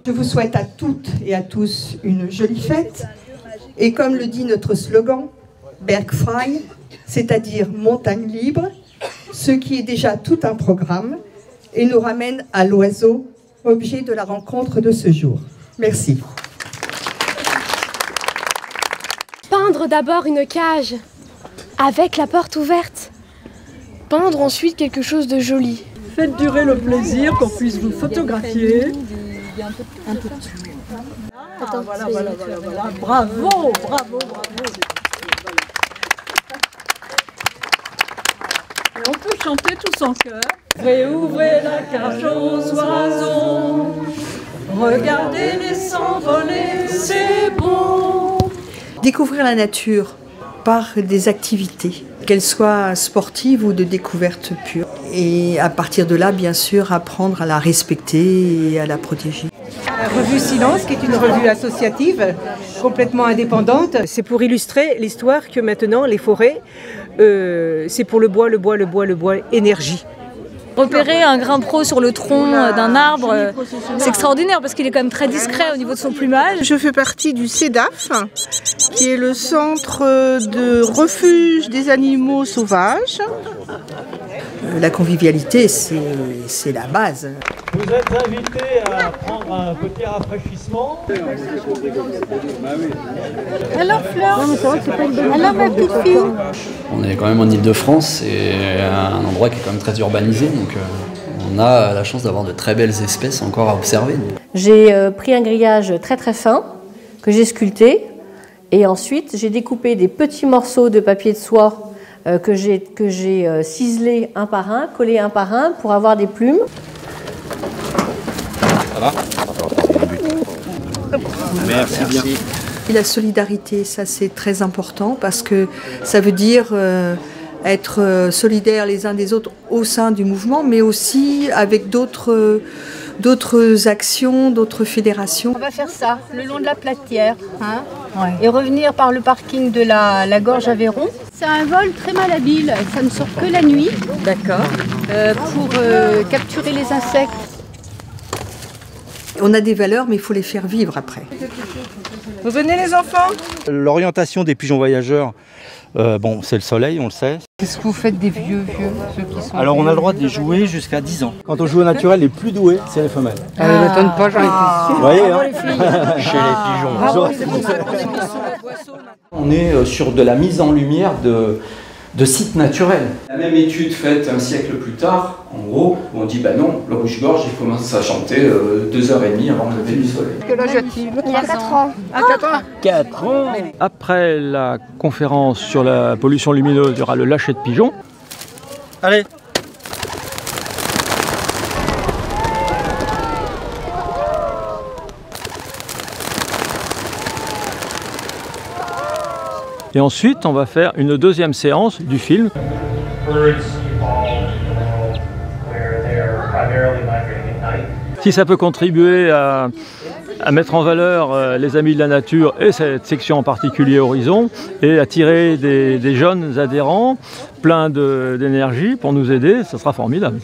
Je vous souhaite à toutes et à tous une jolie fête. Et comme le dit notre slogan, Bergfrei, c'est-à-dire montagne libre, ce qui est déjà tout un programme et nous ramène à l'oiseau, objet de la rencontre de ce jour. Merci. Peindre d'abord une cage avec la porte ouverte. Peindre ensuite quelque chose de joli. Faites durer le plaisir qu'on puisse vous photographier. Attends, voilà. Bravo. Et on peut chanter tous en chœur. Ouvrez la cage aux oiseaux. Regardez-les s'envoler, c'est beau. Découvrir la nature par des activités, qu'elles soient sportives ou de découverte pure. Et à partir de là, bien sûr, apprendre à la respecter et à la protéger. La revue Silence, qui est une revue associative, complètement indépendante. C'est pour illustrer l'histoire que maintenant les forêts, c'est pour le bois, énergie. Repérer un grimpero sur le tronc d'un arbre, c'est extraordinaire parce qu'il est quand même très discret au niveau de son plumage. Je fais partie du CEDAF, qui est le centre de refuge des animaux sauvages. La convivialité, c'est la base. Vous êtes invités à prendre un petit rafraîchissement. Alors Flore, alors ma petite fille. On est quand même en Île-de-France, c'est un endroit qui est quand même très urbanisé, donc on a la chance d'avoir de très belles espèces encore à observer. J'ai pris un grillage très très fin que j'ai sculpté et ensuite j'ai découpé des petits morceaux de papier de soie que j'ai ciselés un par un, collés un par un pour avoir des plumes. Ça va ? Merci. Et la solidarité, ça c'est très important parce que ça veut dire être solidaires les uns des autres au sein du mouvement, mais aussi avec d'autres actions, d'autres fédérations. On va faire ça, le long de la Platière, et revenir par le parking de la Gorge Aveyron. C'est un vol très malhabile, ça ne sort que la nuit. D'accord. Pour capturer les insectes. On a des valeurs, mais il faut les faire vivre après. Vous venez les enfants? L'orientation des pigeons voyageurs, c'est le soleil, on le sait. Qu'est-ce que vous faites des vieux, ceux qui sont... Alors on a le droit de les jouer jusqu'à 10 ans. Quand on joue au naturel, les plus doués, c'est les femelles. Ça ne m'étonne pas, j'en ai été. Vous voyez, hein, les filles. chez les pigeons. On est sur de la mise en lumière de sites naturels. La même étude faite un siècle plus tard, en gros, où on dit non, le rouge-gorge il commence à chanter 2h30 avant le lever du soleil. Quel âge a-t-il? Il y a 4 ans. À 4 ans? 4 ans. Après la conférence sur la pollution lumineuse, il y aura le lâcher de pigeons. Allez. Et ensuite, on va faire une deuxième séance du film. Si ça peut contribuer à mettre en valeur les Amis de la Nature et cette section en particulier Horizon, et attirer des jeunes adhérents pleins d'énergie pour nous aider, ça sera formidable.